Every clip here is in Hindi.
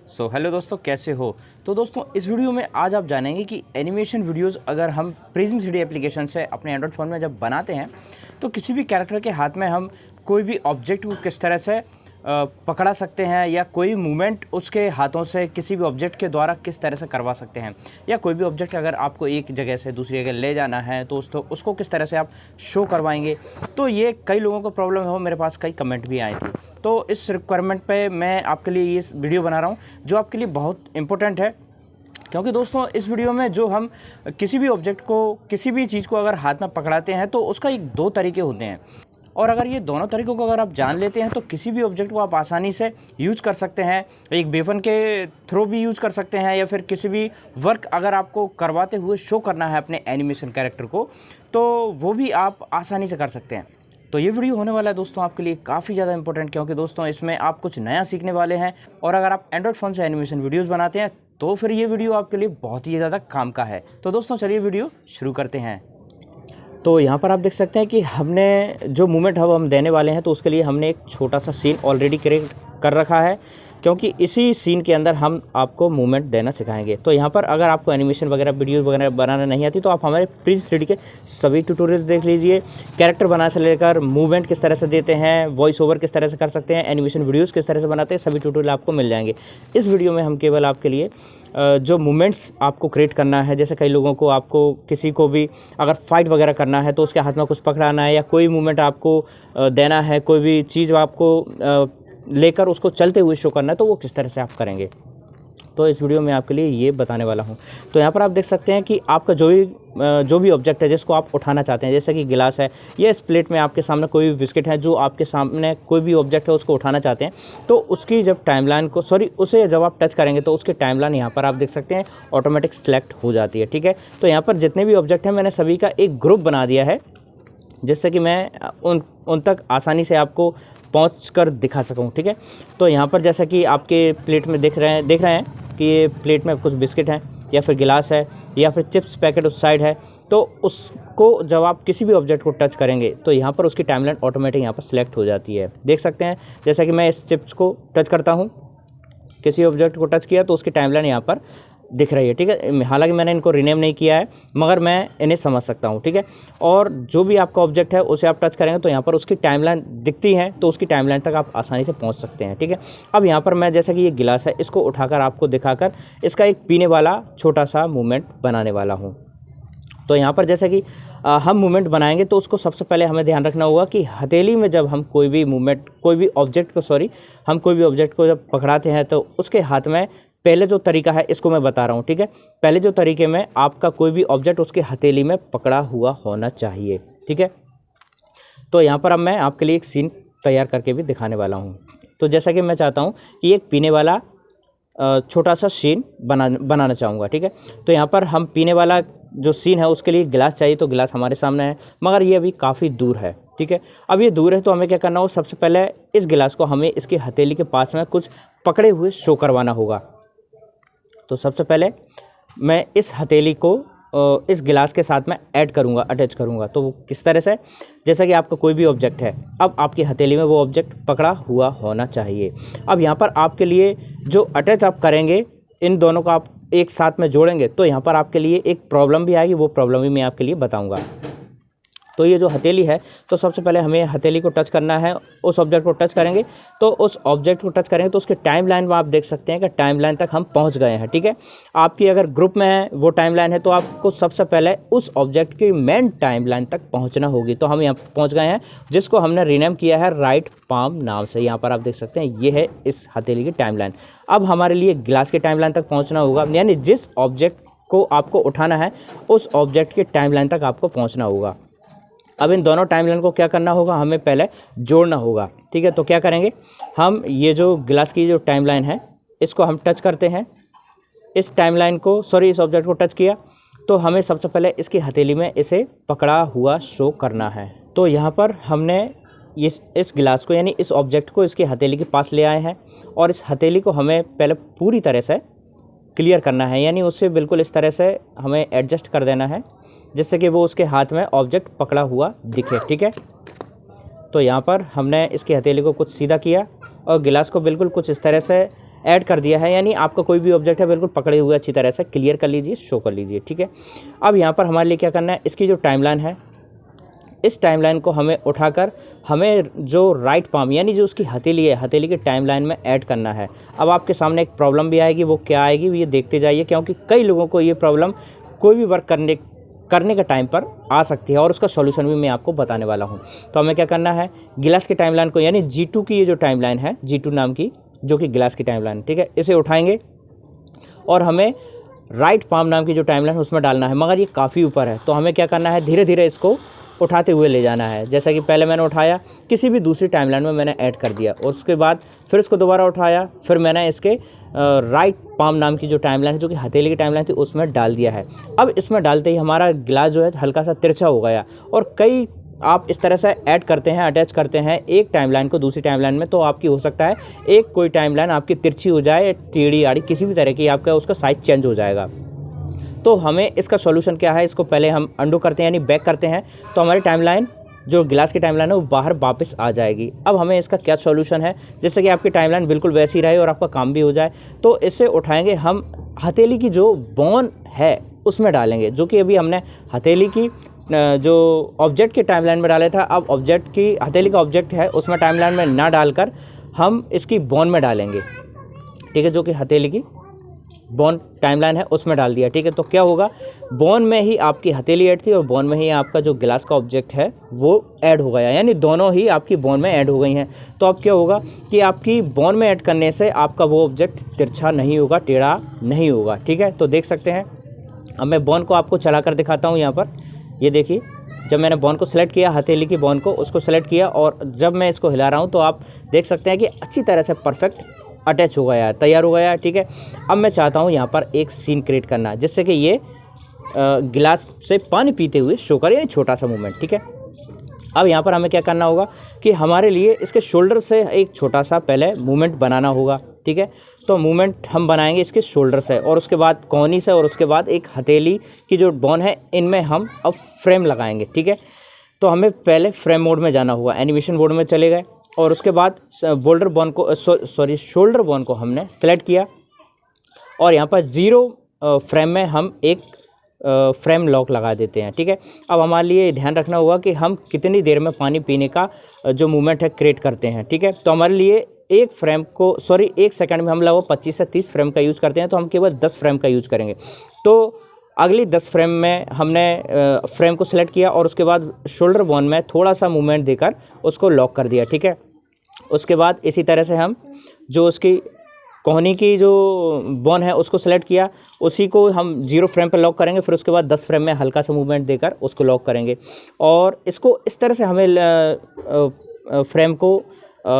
हेलो दोस्तों, कैसे हो। तो दोस्तों, इस वीडियो में आज आप जानेंगे कि एनिमेशन वीडियोस अगर हम प्रिज्म 3D एप्लीकेशन से अपने एंड्रॉयड फ़ोन में जब बनाते हैं तो किसी भी कैरेक्टर के हाथ में हम कोई भी ऑब्जेक्ट को किस तरह से पकड़ा सकते हैं, या कोई मूवमेंट उसके हाथों से किसी भी ऑब्जेक्ट के द्वारा किस तरह से करवा सकते हैं, या कोई भी ऑब्जेक्ट अगर आपको एक जगह से दूसरी जगह ले जाना है तो उसको किस तरह से आप शो करवाएंगे। तो ये कई लोगों को प्रॉब्लम है, मेरे पास कई कमेंट भी आए थे। तो इस रिक्वायरमेंट पे मैं आपके लिए ये वीडियो बना रहा हूँ जो आपके लिए बहुत इम्पोर्टेंट है, क्योंकि दोस्तों इस वीडियो में जो हम किसी भी ऑब्जेक्ट को, किसी भी चीज़ को अगर हाथ में पकड़ाते हैं तो उसका एक दो तरीके होते हैं, और अगर ये दोनों तरीक़ों को अगर आप जान लेते हैं तो किसी भी ऑब्जेक्ट को आप आसानी से यूज़ कर सकते हैं। एक वेपन के थ्रू भी यूज़ कर सकते हैं, या फिर किसी भी वर्क अगर आपको करवाते हुए शो करना है अपने एनिमेशन कैरेक्टर को, तो वो भी आप आसानी से कर सकते हैं। तो ये वीडियो होने वाला है दोस्तों आपके लिए काफ़ी ज़्यादा इंपॉर्टेंट, क्योंकि दोस्तों इसमें आप कुछ नया सीखने वाले हैं, और अगर आप एंड्रॉयड फ़ोन से एनिमेशन वीडियोस बनाते हैं तो फिर ये वीडियो आपके लिए बहुत ही ज़्यादा काम का है। तो दोस्तों चलिए वीडियो शुरू करते हैं। तो यहाँ पर आप देख सकते हैं कि हमने जो मूवमेंट हम देने वाले हैं तो उसके लिए हमने एक छोटा सा सीन ऑलरेडी क्रिएट कर रखा है, क्योंकि इसी सीन के अंदर हम आपको मूवमेंट देना सिखाएंगे। तो यहाँ पर अगर आपको एनिमेशन वगैरह वीडियो वगैरह बनाना नहीं आती तो आप हमारे प्रिज्म 3D के सभी ट्यूटोरियल्स देख लीजिए। कैरेक्टर बनाने से लेकर मूवमेंट किस तरह से देते हैं, वॉइस ओवर किस तरह से कर सकते हैं, एनिमेशन वीडियोज़ किस तरह से बनाते हैं, सभी ट्यूटोरियल आपको मिल जाएंगे। इस वीडियो में हम केवल आपके लिए जो मूवमेंट्स आपको क्रिएट करना है, जैसे कई लोगों को, आपको किसी को भी अगर फाइट वगैरह करना है तो उसके हाथ में कुछ पकड़ाना है, या कोई मूवमेंट आपको देना है, कोई भी चीज़ आपको लेकर उसको चलते हुए शो करना है, तो वो किस तरह से आप करेंगे, तो इस वीडियो में आपके लिए ये बताने वाला हूँ। तो यहाँ पर आप देख सकते हैं कि आपका जो भी ऑब्जेक्ट है जिसको आप उठाना चाहते हैं, जैसे कि गिलास है, या इस प्लेट में आपके सामने कोई भी बिस्किट है, जो आपके सामने कोई भी ऑब्जेक्ट है उसको उठाना चाहते हैं, तो उसकी जब टाइमलाइन को उसे जब आप टच करेंगे तो उसकी टाइमलाइन यहाँ पर आप देख सकते हैं ऑटोमेटिक सेलेक्ट हो जाती है। ठीक है, तो यहाँ पर जितने भी ऑब्जेक्ट हैं मैंने सभी का एक ग्रुप बना दिया है, जिससे कि मैं उन तक आसानी से आपको पहुँच कर दिखा सकूँ। ठीक है, तो यहाँ पर जैसा कि आपके प्लेट में देख रहे हैं कि ये प्लेट में कुछ बिस्किट हैं, या फिर गिलास है, या फिर चिप्स पैकेट उस साइड है, तो उसको जब आप किसी भी ऑब्जेक्ट को टच करेंगे तो यहाँ पर उसकी टाइमलाइन ऑटोमेटिक यहाँ पर सिलेक्ट हो जाती है। देख सकते हैं, जैसा कि मैं इस चिप्स को टच करता हूँ, किसी ऑब्जेक्ट को टच किया तो उसकी टाइमलाइन यहाँ पर दिख रही है। ठीक है, हालांकि मैंने इनको रीनेम नहीं किया है, मगर मैं इन्हें समझ सकता हूँ। ठीक है, और जो भी आपका ऑब्जेक्ट है उसे आप टच करेंगे तो यहाँ पर उसकी टाइमलाइन दिखती है, तो उसकी टाइमलाइन तक आप आसानी से पहुँच सकते हैं। ठीक है, अब यहाँ पर मैं, जैसा कि ये गिलास है, इसको उठाकर आपको दिखाकर इसका एक पीने वाला छोटा सा मूवमेंट बनाने वाला हूँ। तो यहाँ पर जैसा कि हम मूवमेंट बनाएंगे तो उसको सबसे पहले हमें ध्यान रखना होगा कि हथेली में जब हम कोई भी ऑब्जेक्ट को जब पकड़ाते हैं तो उसके हाथ में पहले जो तरीका है इसको मैं बता रहा हूँ। ठीक है, पहले जो तरीके में आपका कोई भी ऑब्जेक्ट उसके हथेली में पकड़ा हुआ होना चाहिए। ठीक है, तो यहाँ पर अब मैं आपके लिए एक सीन तैयार करके भी दिखाने वाला हूँ। तो जैसा कि मैं चाहता हूँ कि एक पीने वाला छोटा सा सीन बनाना चाहूँगा। ठीक है, तो यहाँ पर हम पीने वाला जो सीन है उसके लिए गिलास चाहिए, तो गिलास हमारे सामने है, मगर ये अभी काफ़ी दूर है। ठीक है, अब ये दूर है तो हमें क्या करना होगा, सबसे पहले इस गिलास को हमें इसकी हथेली के पास में कुछ पकड़े हुए शो करवाना होगा। तो सबसे पहले मैं इस हथेली को इस गिलास के साथ में ऐड करूँगा, अटैच करूँगा। तो वो किस तरह से, जैसा कि आपका कोई भी ऑब्जेक्ट है, अब आपकी हथेली में वो ऑब्जेक्ट पकड़ा हुआ होना चाहिए। अब यहाँ पर आपके लिए जो अटैच आप करेंगे, इन दोनों को आप एक साथ में जोड़ेंगे तो यहाँ पर आपके लिए एक प्रॉब्लम भी आएगी, वो प्रॉब्लम भी मैं आपके लिए बताऊँगा। तो ये जो हथेली है, तो सबसे पहले हमें हथेली को टच करना है, उस ऑब्जेक्ट को टच करेंगे, तो उस ऑब्जेक्ट को टच करेंगे तो उसके टाइमलाइन में आप देख सकते हैं कि टाइमलाइन तक हम पहुंच गए हैं। ठीक है, आपकी अगर ग्रुप में है वो टाइमलाइन है तो आपको सबसे पहले उस ऑब्जेक्ट की मेन टाइमलाइन तक पहुंचना होगी। तो हम यहाँ पहुँच गए हैं, जिसको हमने रीनेम किया है राइट पाम नाम से। यहाँ पर आप देख सकते हैं ये है इस हथेली की टाइमलाइन। अब हमारे लिए गिलास की टाइमलाइन तक पहुँचना होगा, यानी जिस ऑब्जेक्ट को आपको उठाना है उस ऑब्जेक्ट की टाइमलाइन तक आपको पहुँचना होगा। अब इन दोनों टाइमलाइन को क्या करना होगा, हमें पहले जोड़ना होगा। ठीक है, तो क्या करेंगे, हम ये जो गिलास की जो टाइमलाइन है इसको हम टच करते हैं, इस टाइमलाइन को, इस ऑब्जेक्ट को टच किया तो हमें सबसे पहले इसकी हथेली में इसे पकड़ा हुआ शो करना है। तो यहाँ पर हमने इस गिलास को, यानी इस ऑब्जेक्ट को इसकी हथेली के पास ले आए हैं, और इस हथेली को हमें पहले पूरी तरह से क्लियर करना है, यानी उससे बिल्कुल इस तरह से हमें एडजस्ट कर देना है जिससे कि वो उसके हाथ में ऑब्जेक्ट पकड़ा हुआ दिखे। ठीक है, तो यहाँ पर हमने इसकी हथेली को कुछ सीधा किया और गिलास को बिल्कुल कुछ इस तरह से ऐड कर दिया है, यानी आपका कोई भी ऑब्जेक्ट है बिल्कुल पकड़े हुए अच्छी तरह से क्लियर कर लीजिए, शो कर लीजिए, ठीक है। अब यहाँ पर हमारे लिए क्या करना है, इसकी जो टाइमलाइन है, इस टाइमलाइन को हमें उठाकर हमें जो राइट पाम यानी जो उसकी हथेली है, हथेली की टाइमलाइन में ऐड करना है। अब आपके सामने एक प्रॉब्लम भी आएगी, वो क्या आएगी ये देखते जाइए, क्योंकि कई लोगों को ये प्रॉब्लम कोई भी वर्क करने के टाइम पर आ सकती है और उसका सॉल्यूशन भी मैं आपको बताने वाला हूँ। तो हमें क्या करना है, गिलास की टाइमलाइन को यानी G2 की ये जो टाइमलाइन है, G2 नाम की जो कि गिलास की टाइमलाइन, ठीक है, इसे उठाएंगे और हमें राइट पाम नाम की जो टाइमलाइन है उसमें डालना है, मगर ये काफ़ी ऊपर है। तो हमें क्या करना है, धीरे धीरे इसको उठाते हुए ले जाना है। जैसा कि पहले मैंने उठाया, किसी भी दूसरी टाइमलाइन में मैंने ऐड कर दिया और उसके बाद फिर इसको दोबारा उठाया, फिर मैंने इसके राइट पाम नाम की जो टाइमलाइन है जो कि हथेली की टाइमलाइन थी उसमें डाल दिया है। अब इसमें डालते ही हमारा गिलास जो है हल्का सा तिरछा हो गया और कई आप इस तरह से ऐड करते हैं, अटैच करते हैं एक टाइमलाइन को दूसरी टाइमलाइन में, तो आपकी हो सकता है एक कोई टाइमलाइन आपकी तिरछी हो जाए, टेढ़ी आड़ी किसी भी तरह की, आपका उसका साइज़ चेंज हो जाएगा। तो हमें इसका सॉल्यूशन क्या है, इसको पहले हम अंडू करते हैं यानी बैक करते हैं, तो हमारी टाइमलाइन जो गिलास की टाइमलाइन है वो बाहर वापस आ जाएगी। अब हमें इसका क्या सॉल्यूशन है, जिससे कि आपकी टाइमलाइन बिल्कुल वैसी रहे और आपका काम भी हो जाए। तो इसे उठाएंगे हम, हथेली की जो बोन है उसमें डालेंगे, जो कि अभी हमने हथेली की जो ऑब्जेक्ट की टाइमलाइन में डाला था, अब ऑब्जेक्ट की हथेली का ऑब्जेक्ट है उसमें टाइमलाइन में ना डालकर हम इसकी बोन में डालेंगे, ठीक है, जो कि हथेली की बोन टाइमलाइन है उसमें डाल दिया, ठीक है। तो क्या होगा, बोन में ही आपकी हथेली ऐड थी और बोन में ही आपका जो गिलास का ऑब्जेक्ट है वो ऐड हो गया, यानी दोनों ही आपकी बोन में ऐड हो गई हैं। तो अब क्या होगा कि आपकी बोन में ऐड करने से आपका वो ऑब्जेक्ट तिरछा नहीं होगा, टेढ़ा नहीं होगा, ठीक है। तो देख सकते हैं, अब मैं बोन को आपको चला कर दिखाता हूँ। यहाँ पर ये देखिए, जब मैंने बोन को सेलेक्ट किया, हथेली की बोन को उसको सेलेक्ट किया और जब मैं इसको हिला रहा हूँ तो आप देख सकते हैं कि अच्छी तरह से परफेक्ट अटैच हो गया है, तैयार हो गया है, ठीक है। अब मैं चाहता हूँ यहाँ पर एक सीन क्रिएट करना, जिससे कि ये गिलास से पानी पीते हुए शो करे, यानी छोटा सा मूवमेंट, ठीक है। अब यहाँ पर हमें क्या करना होगा कि हमारे लिए इसके शोल्डर से एक छोटा सा पहले मूवमेंट बनाना होगा, ठीक है। तो मूवमेंट हम बनाएंगे इसके शोल्डर से और उसके बाद कोहनी से और उसके बाद एक हथेली की जो बोन है, इनमें हम अब फ्रेम लगाएंगे, ठीक है। तो हमें पहले फ्रेम मोड में जाना होगा, एनिमेशन मोड में चले गए और उसके बाद शोल्डर बोन को हमने सेलेक्ट किया और यहाँ पर 0 फ्रेम में हम एक फ्रेम लॉक लगा देते हैं, ठीक है। अब हमारे लिए ध्यान रखना होगा कि हम कितनी देर में पानी पीने का जो मूवमेंट है क्रिएट करते हैं, ठीक है। तो हमारे लिए एक सेकंड में हम लगभग 25 से 30 फ्रेम का यूज़ करते हैं, तो हम केवल 10 फ्रेम का यूज़ करेंगे। तो अगली 10 फ्रेम में हमने फ्रेम को सिलेक्ट किया और उसके बाद शोल्डर बोन में थोड़ा सा मूवमेंट देकर उसको लॉक कर दिया, ठीक है। उसके बाद इसी तरह से हम जो उसकी कोहनी की जो बोन है उसको सेलेक्ट किया, उसी को हम 0 फ्रेम पर लॉक करेंगे, फिर उसके बाद 10 फ्रेम में हल्का सा मूवमेंट देकर उसको लॉक करेंगे और इसको इस तरह से हमें फ्रेम को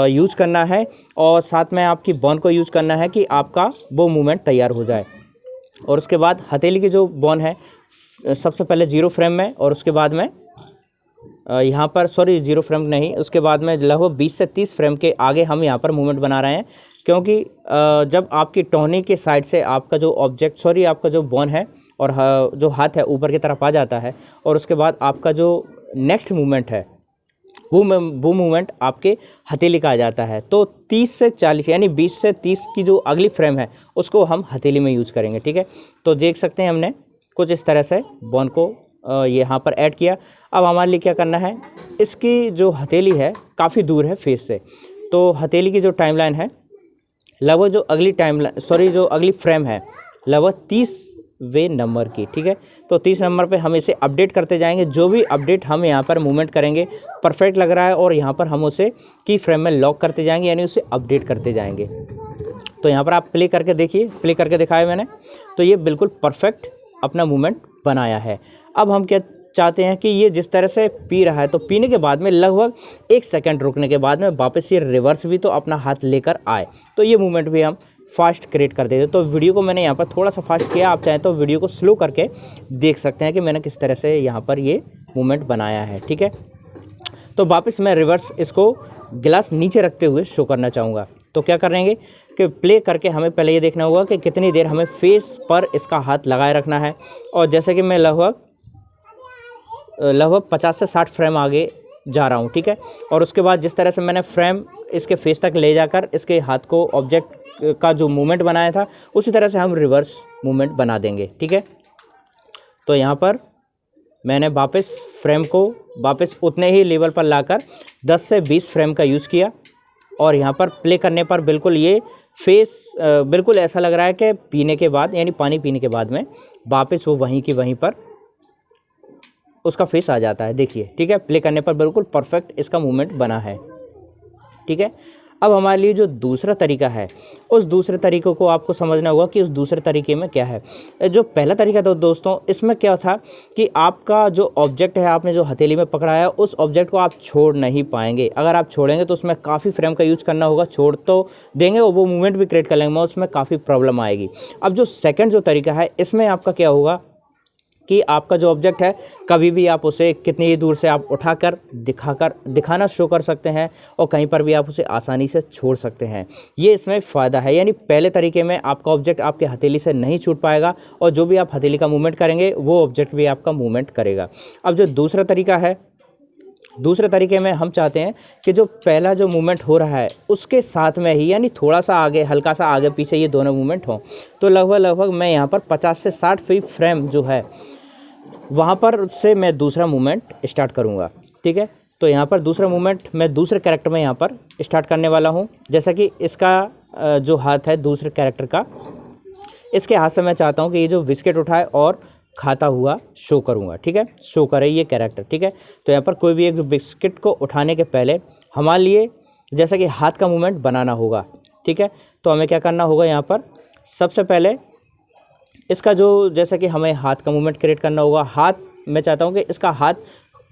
यूज करना है और साथ में आपकी बोन को यूज करना है कि आपका वो मूवमेंट तैयार हो जाए। और उसके बाद हथेली की जो बोन है सबसे पहले 0 फ्रेम में और उसके बाद में यहाँ पर 0 फ्रेम नहीं, उसके बाद में लगभग 20 से 30 फ्रेम के आगे हम यहाँ पर मूवमेंट बना रहे हैं, क्योंकि जब आपकी टोहनी के साइड से आपका जो ऑब्जेक्ट आपका जो बोन है और जो हाथ है ऊपर की तरफ आ जाता है और उसके बाद आपका जो नेक्स्ट मूवमेंट है वो मूवमेंट आपके हथेली का आ जाता है। तो 30 से 40 यानी 20 से 30 की जो अगली फ्रेम है उसको हम हथेली में यूज़ करेंगे, ठीक है। तो देख सकते हैं हमने कुछ इस तरह से बोन को यहाँ पर ऐड किया। अब हमारे लिए क्या करना है, इसकी जो हथेली है काफ़ी दूर है फेस से, तो हथेली की जो टाइमलाइन है लगभग जो अगली फ्रेम है लगभग 30वें नंबर की, ठीक है। तो 30 नंबर पे हम इसे अपडेट करते जाएंगे, जो भी अपडेट हम यहाँ पर मूवमेंट करेंगे परफेक्ट लग रहा है और यहाँ पर हम उसे की फ्रेम में लॉक करते जाएंगे, यानी उसे अपडेट करते जाएंगे। तो यहाँ पर आप प्ले करके देखिए, प्ले करके दिखाया मैंने, तो ये बिल्कुल परफेक्ट अपना मूवमेंट बनाया है। अब हम क्या चाहते हैं कि ये जिस तरह से पी रहा है, तो पीने के बाद में लगभग 1 सेकंड रुकने के बाद में वापस ये रिवर्स भी तो अपना हाथ लेकर आए, तो ये मूवमेंट भी हम फास्ट क्रिएट कर देते। तो वीडियो को मैंने यहाँ पर थोड़ा सा फास्ट किया, आप चाहें तो वीडियो को स्लो करके देख सकते हैं कि मैंने किस तरह से यहाँ पर ये मूवमेंट बनाया है, ठीक है। तो वापस मैं रिवर्स इसको गिलास नीचे रखते हुए शो करना चाहूँगा। तो क्या करेंगे कि प्ले करके हमें पहले ये देखना होगा कि कितनी देर हमें फेस पर इसका हाथ लगाए रखना है, और जैसे कि मैं लगभग 50 से 60 फ्रेम आगे जा रहा हूँ, ठीक है। और उसके बाद जिस तरह से मैंने फ्रेम इसके फेस तक ले जाकर इसके हाथ को ऑब्जेक्ट का जो मूवमेंट बनाया था उसी तरह से हम रिवर्स मूवमेंट बना देंगे। ठीक है, तो यहाँ पर मैंने वापस फ्रेम को वापस उतने ही लेवल पर लाकर 10 से 20 फ्रेम का यूज़ किया और यहाँ पर प्ले करने पर बिल्कुल ये फेस बिल्कुल ऐसा लग रहा है कि पीने के बाद यानी पानी पीने के बाद में वापस वो वहीं की वहीं पर उसका फेस आ जाता है। देखिए, ठीक है, प्ले करने पर बिल्कुल परफेक्ट इसका मूवमेंट बना है। ठीक है, अब हमारे लिए जो दूसरा तरीका है उस दूसरे तरीक़े को आपको समझना होगा कि उस दूसरे तरीके में क्या है। जो पहला तरीका था दोस्तों, इसमें क्या था कि आपका जो ऑब्जेक्ट है, आपने जो हथेली में पकड़ा है, उस ऑब्जेक्ट को आप छोड़ नहीं पाएंगे। अगर आप छोड़ेंगे तो उसमें काफ़ी फ्रेम का यूज़ करना होगा। छोड़ तो देंगे और वो मूवमेंट भी क्रिएट कर लेंगे, उसमें काफ़ी प्रॉब्लम आएगी। अब जो सेकेंड जो तरीका है, इसमें आपका क्या होगा कि आपका जो ऑब्जेक्ट है कभी भी आप उसे कितनी ही दूर से आप उठाकर दिखाना शो कर सकते हैं और कहीं पर भी आप उसे आसानी से छोड़ सकते हैं। ये इसमें फ़ायदा है। यानी पहले तरीके में आपका ऑब्जेक्ट आपके हथेली से नहीं छूट पाएगा और जो भी आप हथेली का मूवमेंट करेंगे वो ऑब्जेक्ट भी आपका मूवमेंट करेगा। अब जो दूसरा तरीका है, दूसरे तरीके में हम चाहते हैं कि जो पहला जो मूवमेंट हो रहा है उसके साथ में ही यानी थोड़ा सा आगे, हल्का सा आगे पीछे ये दोनों मूवमेंट हों। तो लगभग मैं यहाँ पर 50 से 60 फ्रेम जो है वहाँ पर से मैं दूसरा मूवमेंट स्टार्ट करूँगा। ठीक है, तो यहाँ पर दूसरा मूवमेंट मैं दूसरे कैरेक्टर में यहाँ पर स्टार्ट करने वाला हूँ। जैसा कि इसका जो हाथ है दूसरे कैरेक्टर का, इसके हाथ से मैं चाहता हूँ कि ये जो बिस्किट उठाए और खाता हुआ शो करूँगा। ठीक है, शो करे ये कैरेक्टर। ठीक है, तो यहाँ पर कोई भी एक जो बिस्किट को उठाने के पहले हमारे लिए जैसा कि हाथ का मूवमेंट बनाना होगा। ठीक है, तो हमें क्या करना होगा, यहाँ पर सबसे पहले इसका जो जैसा कि हमें हाथ का मूवमेंट क्रिएट करना होगा। हाथ मैं चाहता हूँ कि इसका हाथ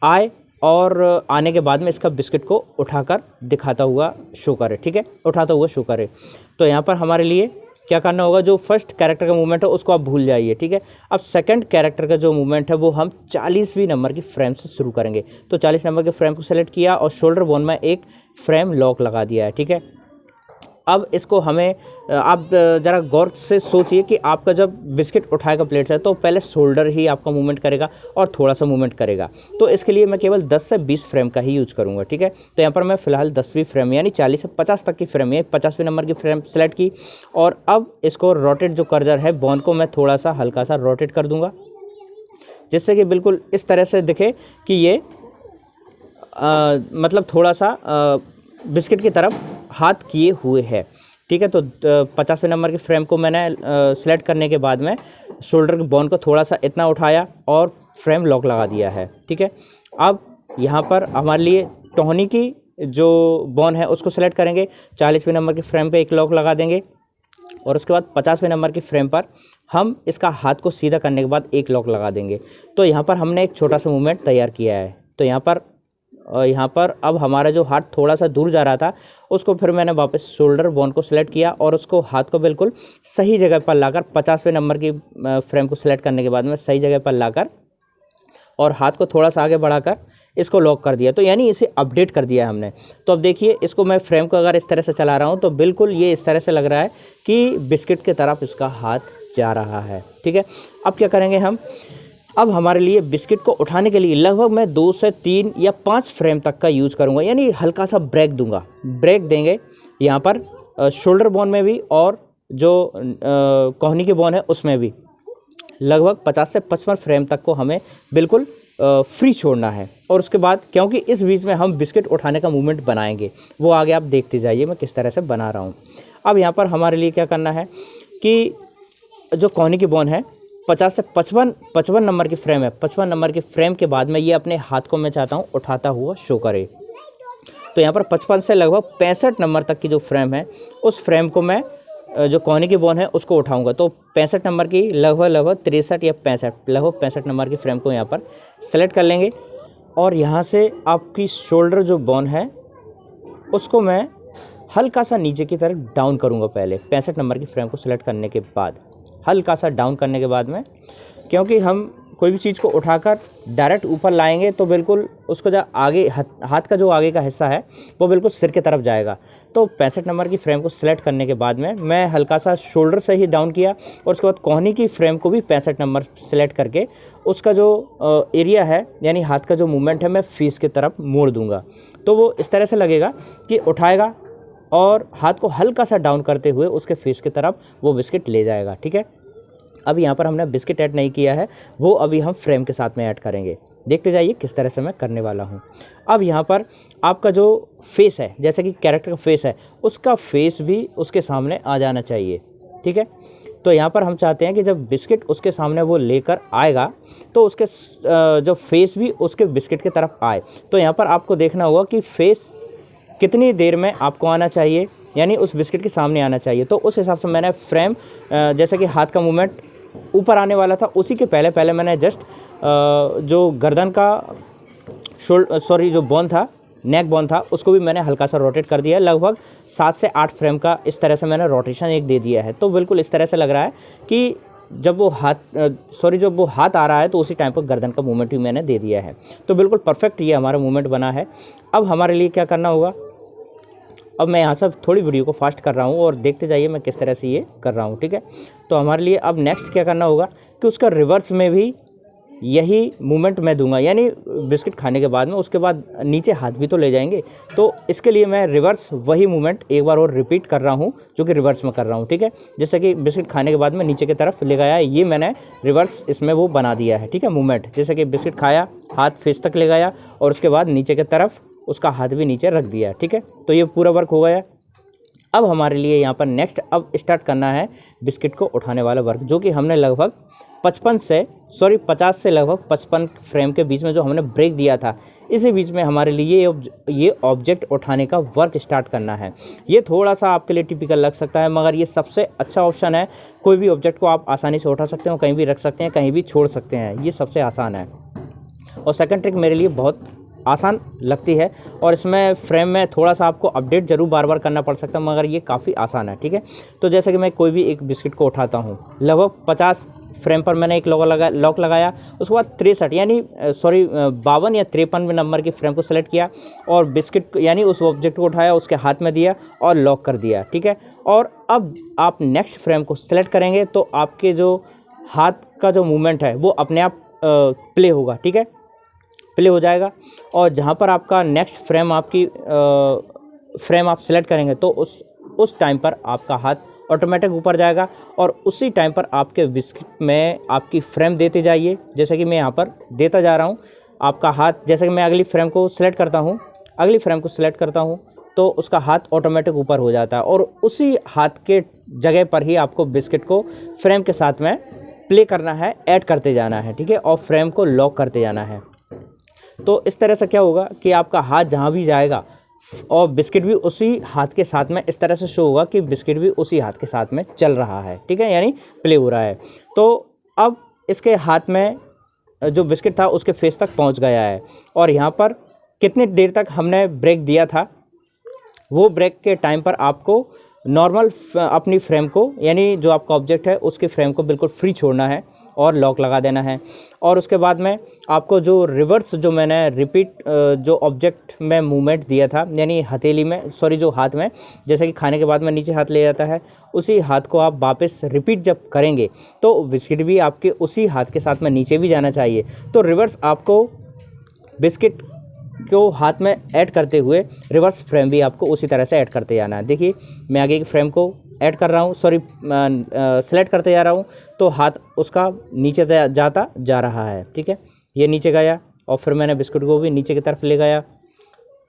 आए और आने के बाद में इसका बिस्किट को उठाकर दिखाता हुआ शो करे। ठीक है, उठाता हुआ शो करे। तो यहाँ पर हमारे लिए क्या करना होगा, जो फर्स्ट कैरेक्टर का मूवमेंट है उसको आप भूल जाइए। ठीक है, अब सेकंड कैरेक्टर का जो मूवमेंट है वो हम 40वीं नंबर की फ्रेम से शुरू करेंगे। तो 40 नंबर के फ्रेम को सेलेक्ट किया और शोल्डर बोन में एक फ्रेम लॉक लगा दिया है। ठीक है, अब इसको हमें आप ज़रा गौर से सोचिए कि आपका जब बिस्किट उठाएगा प्लेट से तो पहले शोल्डर ही आपका मूवमेंट करेगा और थोड़ा सा मूवमेंट करेगा। तो इसके लिए मैं केवल 10 से 20 फ्रेम का ही यूज़ करूँगा। ठीक है, तो यहाँ पर मैं फ़िलहाल 10वीं फ्रेम यानी 40 से 50 तक की फ्रेम है, 50वें नंबर की फ्रेम सेलेक्ट की और अब इसको रोटेट जो कर्सर है बॉन को मैं थोड़ा सा हल्का सा रोटेट कर दूँगा जिससे कि बिल्कुल इस तरह से दिखे कि ये मतलब थोड़ा सा बिस्किट की तरफ हाथ किए हुए है। ठीक है, तो 50वें नंबर की फ्रेम को मैंने सेलेक्ट करने के बाद में शोल्डर के बोन को थोड़ा सा इतना उठाया और फ्रेम लॉक लगा दिया है। ठीक है, अब यहाँ पर हमारे लिए टोहनी की जो बोन है उसको सेलेक्ट करेंगे, 40वें नंबर की फ्रेम पे एक लॉक लगा देंगे और उसके बाद 50वें नंबर की फ्रेम पर हम इसका हाथ को सीधा करने के बाद एक लॉक लगा देंगे। तो यहाँ पर हमने एक छोटा सा मूवमेंट तैयार किया है। तो यहाँ पर अब हमारा जो हाथ थोड़ा सा दूर जा रहा था उसको फिर मैंने वापस शोल्डर बोन को सेलेक्ट किया और उसको हाथ को बिल्कुल सही जगह पर लाकर 50वें नंबर की फ्रेम को सेलेक्ट करने के बाद में सही जगह पर लाकर और हाथ को थोड़ा सा आगे बढ़ाकर इसको लॉक कर दिया। तो यानी इसे अपडेट कर दिया हमने। तो अब देखिए, इसको मैं फ्रेम को अगर इस तरह से चला रहा हूँ तो बिल्कुल ये इस तरह से लग रहा है कि बिस्किट की तरफ इसका हाथ जा रहा है। ठीक है, अब क्या करेंगे हम, अब हमारे लिए बिस्किट को उठाने के लिए लगभग मैं 2 से 3 या 5 फ्रेम तक का यूज़ करूँगा, यानी हल्का सा ब्रेक दूंगा। ब्रेक देंगे यहाँ पर शोल्डर बोन में भी और जो कोहनी की बोन है उसमें भी लगभग 50 से 55 फ्रेम तक को हमें बिल्कुल फ्री छोड़ना है। और उसके बाद क्योंकि इस बीच में हम बिस्किट उठाने का मूवमेंट बनाएंगे, वो आगे आप देखते जाइए मैं किस तरह से बना रहा हूँ। अब यहाँ पर हमारे लिए क्या करना है कि जो कोहनी की बोन है 50 से 55 नंबर की फ्रेम है, 55 नंबर की फ्रेम के बाद में ये अपने हाथ को मैं चाहता हूँ उठाता हुआ शो करे। तो यहाँ पर 55 से लगभग 65 नंबर तक की जो फ्रेम है उस फ्रेम को मैं जो कोहनी की बोन है उसको उठाऊंगा। तो 65 नंबर की लगभग 63 या 65 लगभग 65 नंबर की फ्रेम को यहाँ पर सेलेक्ट कर लेंगे और यहाँ से आपकी शोल्डर जो बोन है उसको मैं हल्का सा नीचे की तरफ डाउन करूँगा। पहले 65 नंबर की फ्रेम को सेलेक्ट करने के बाद हल्का सा डाउन करने के बाद में, क्योंकि हम कोई भी चीज़ को उठाकर डायरेक्ट ऊपर लाएंगे तो बिल्कुल उसको जो आगे हाथ का जो आगे का हिस्सा है वो बिल्कुल सिर की तरफ जाएगा। तो 65 नंबर की फ्रेम को सेलेक्ट करने के बाद में मैं हल्का सा शोल्डर से ही डाउन किया और उसके बाद कोहनी की फ्रेम को भी 65 नंबर सेलेक्ट करके उसका जो एरिया है यानी हाथ का जो मूवमेंट है मैं फेस की तरफ मोड़ दूंगा। तो वो इस तरह से लगेगा कि उठाएगा और हाथ को हल्का सा डाउन करते हुए उसके फेस की तरफ वो बिस्किट ले जाएगा। ठीक है, अब यहाँ पर हमने बिस्किट ऐड नहीं किया है, वो अभी हम फ्रेम के साथ में ऐड करेंगे। देखते जाइए किस तरह से मैं करने वाला हूँ। अब यहाँ पर आपका जो फेस है, जैसे कि कैरेक्टर का फेस है, उसका फेस भी उसके सामने आ जाना चाहिए। ठीक है, तो यहाँ पर हम चाहते हैं कि जब बिस्किट उसके सामने वो लेकर आएगा तो उसके जो फेस भी उसके बिस्किट की तरफ आए। तो यहाँ पर आपको देखना होगा कि फेस कितनी देर में आपको आना चाहिए, यानी उस बिस्किट के सामने आना चाहिए। तो उस हिसाब से मैंने फ्रेम, जैसे कि हाथ का मूवमेंट ऊपर आने वाला था, उसी के पहले मैंने जस्ट जो गर्दन का जो बोन था, नेक बोन था, उसको भी मैंने हल्का सा रोटेट कर दिया है। लगभग 7 से 8 फ्रेम का इस तरह से मैंने रोटेशन एक दे दिया है। तो बिल्कुल इस तरह से लग रहा है कि जब वो हाथ आ रहा है तो उसी टाइम पर गर्दन का मूवमेंट भी मैंने दे दिया है। तो बिल्कुल परफेक्ट ये हमारा मूवमेंट बना है। अब हमारे लिए क्या करना होगा, अब मैं यहाँ से थोड़ी वीडियो को फास्ट कर रहा हूँ और देखते जाइए मैं किस तरह से ये कर रहा हूँ। ठीक है, तो हमारे लिए अब नेक्स्ट क्या करना होगा कि उसका रिवर्स में भी यही मूवमेंट मैं दूंगा, यानी बिस्किट खाने के बाद में उसके बाद नीचे हाथ भी तो ले जाएंगे। तो इसके लिए मैं रिवर्स वही मूवमेंट एक बार और रिपीट कर रहा हूँ, जो कि रिवर्स में कर रहा हूँ। ठीक है, जैसे कि बिस्किट खाने के बाद में नीचे की तरफ ले गया, ये मैंने रिवर्स इसमें वो बना दिया है। ठीक है, मूवमेंट जैसे कि बिस्किट खाया, हाथ फेस तक ले गया और उसके बाद नीचे की तरफ उसका हाथ भी नीचे रख दिया। ठीक है, तो ये पूरा वर्क हो गया। अब हमारे लिए यहाँ पर नेक्स्ट अब स्टार्ट करना है बिस्किट को उठाने वाला वर्क, जो कि हमने लगभग 50 से लगभग 55 फ्रेम के बीच में जो हमने ब्रेक दिया था, इसी बीच में हमारे लिए ये ऑब्जेक्ट उठाने का वर्क स्टार्ट करना है। ये थोड़ा सा आपके लिए टिपिकल लग सकता है, मगर ये सबसे अच्छा ऑप्शन है। कोई भी ऑब्जेक्ट को आप आसानी से उठा सकते हो, कहीं भी रख सकते हैं, कहीं भी छोड़ सकते हैं, ये सबसे आसान है। और सेकंड ट्रिक मेरे लिए बहुत आसान लगती है और इसमें फ्रेम में थोड़ा सा आपको अपडेट जरूर बार बार करना पड़ सकता है, मगर ये काफ़ी आसान है। ठीक है, तो जैसे कि मैं कोई भी एक बिस्किट को उठाता हूँ, लगभग 50 फ्रेम पर मैंने एक लॉक लगाया, उसके बाद 63 यानी 52 या 53 नंबर की फ्रेम को सेलेक्ट किया और बिस्किट यानी उस ऑब्जेक्ट को उठाया, उसके हाथ में दिया और लॉक कर दिया। ठीक है, और अब आप नेक्स्ट फ्रेम को सेलेक्ट करेंगे तो आपके जो हाथ का जो मूवमेंट है वो अपने आप प्ले होगा। ठीक है, प्ले हो जाएगा और जहाँ पर आपका नेक्स्ट फ्रेम फ्रेम आप सेलेक्ट करेंगे तो उस टाइम पर आपका हाथ ऑटोमेटिक ऊपर जाएगा और उसी टाइम पर आपके बिस्किट में आपकी फ्रेम देते जाइए। जैसे कि मैं यहाँ पर देता जा रहा हूँ आपका हाथ, जैसे कि मैं अगली फ्रेम को सिलेक्ट करता हूँ तो उसका हाथ ऑटोमेटिक ऊपर हो जाता है और उसी हाथ के जगह पर ही आपको बिस्किट को फ्रेम के साथ में प्ले करना है, ऐड करते जाना है। ठीक है, और फ्रेम को लॉक करते जाना है। तो इस तरह से क्या होगा कि आपका हाथ जहाँ भी जाएगा और बिस्किट भी उसी हाथ के साथ में इस तरह से शो होगा कि बिस्किट भी उसी हाथ के साथ में चल रहा है। ठीक है, यानी प्ले हो रहा है। तो अब इसके हाथ में जो बिस्किट था उसके फेस तक पहुंच गया है और यहाँ पर कितनी देर तक हमने ब्रेक दिया था, वो ब्रेक के टाइम पर आपको नॉर्मल अपनी फ्रेम को, यानी जो आपका ऑब्जेक्ट है उसके फ्रेम को बिल्कुल फ्री छोड़ना है और लॉक लगा देना है। और उसके बाद में आपको जो रिवर्स जो मैंने रिपीट जो ऑब्जेक्ट में मूवमेंट दिया था, यानी हथेली में जो हाथ में, जैसे कि खाने के बाद में नीचे हाथ ले जाता है, उसी हाथ को आप वापस रिपीट जब करेंगे तो बिस्किट भी आपके उसी हाथ के साथ में नीचे भी जाना चाहिए। तो रिवर्स आपको बिस्किट को हाथ में ऐड करते हुए रिवर्स फ्रेम भी आपको उसी तरह से ऐड करते जाना है। देखिए मैं आगे की फ्रेम को ऐड कर रहा हूँ, सेलेक्ट करते जा रहा हूँ तो हाथ उसका नीचे जाता जा रहा है। ठीक है, ये नीचे गया और फिर मैंने बिस्कुट को भी नीचे की तरफ ले गया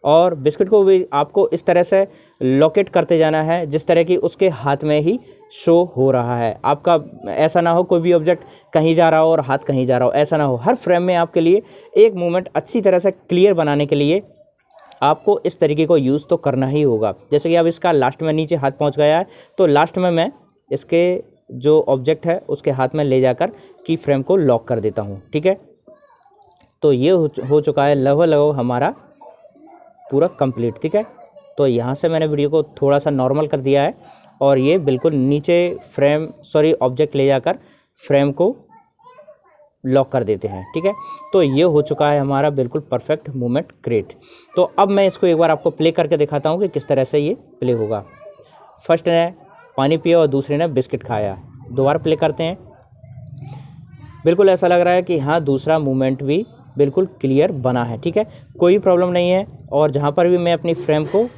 और बिस्कुट को भी आपको इस तरह से लोकेट करते जाना है जिस तरह की उसके हाथ में ही शो हो रहा है। आपका ऐसा ना हो कोई भी ऑब्जेक्ट कहीं जा रहा हो और हाथ कहीं जा रहा हो, ऐसा ना हो। हर फ्रेम में आपके लिए एक मूवमेंट अच्छी तरह से क्लियर बनाने के लिए आपको इस तरीके को यूज़ तो करना ही होगा। जैसे कि अब इसका लास्ट में नीचे हाथ पहुंच गया है तो लास्ट में मैं इसके जो ऑब्जेक्ट है उसके हाथ में ले जाकर की फ्रेम को लॉक कर देता हूं। ठीक है, तो ये हो चुका है लगभग हमारा पूरा कंप्लीट। ठीक है, तो यहाँ से मैंने वीडियो को थोड़ा सा नॉर्मल कर दिया है और ये बिल्कुल नीचे ऑब्जेक्ट ले जाकर फ्रेम को लॉक कर देते हैं। ठीक है, तो ये हो चुका है हमारा बिल्कुल परफेक्ट मूवमेंट क्रिएट। तो अब मैं इसको एक बार आपको प्ले करके दिखाता हूँ कि किस तरह से ये प्ले होगा। फर्स्ट ने पानी पिया और दूसरे ने बिस्किट खाया। दोबारा प्ले करते हैं। बिल्कुल ऐसा लग रहा है कि हाँ दूसरा मूवमेंट भी बिल्कुल क्लियर बना है। ठीक है, कोई प्रॉब्लम नहीं है। और जहाँ पर भी मैं अपनी फ्रेम को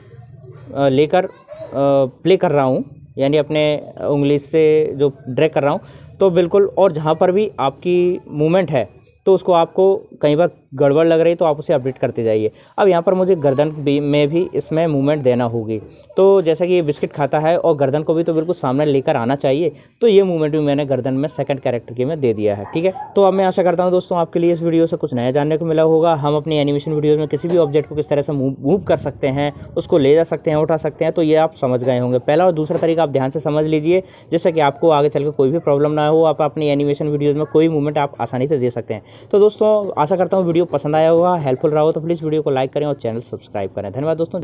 लेकर प्ले कर रहा हूँ, यानी अपने उंगली से जो ड्रैग कर रहा हूँ, तो बिल्कुल, और जहाँ पर भी आपकी मूवमेंट है तो उसको आपको कई बार गड़बड़ लग रही है तो आप उसे अपडेट करते जाइए। अब यहाँ पर मुझे गर्दन में भी इसमें मूवमेंट देना होगी, तो जैसा कि ये बिस्किट खाता है और गर्दन को भी तो बिल्कुल सामने लेकर आना चाहिए, तो ये मूवमेंट भी मैंने गर्दन में सेकंड कैरेक्टर के में दे दिया है। ठीक है, तो अब मैं आशा करता हूँ दोस्तों आपके लिए इस वीडियो से कुछ नया जानने को मिला होगा। हम अपनी एनिमेशन वीडियोज़ में किसी भी ऑब्जेक्ट को किस तरह से मूव कर सकते हैं, उसको ले जा सकते हैं, उठा सकते हैं, तो ये आप समझ गए होंगे। पहला और दूसरा तरीका आप ध्यान से समझ लीजिए, जिससे कि आपको आगे चल कर कोई भी प्रॉब्लम ना हो, आप अपनी एनिमेशन वीडियोज़ में कोई मूवमेंट आप आसानी से दे सकते हैं। तो दोस्तों आशा करता हूँ वीडियो पसंद आया होगा, हेल्पफुल रहा हो, तो प्लीज़ वीडियो को लाइक करें और चैनल सब्सक्राइब करें। धन्यवाद दोस्तों।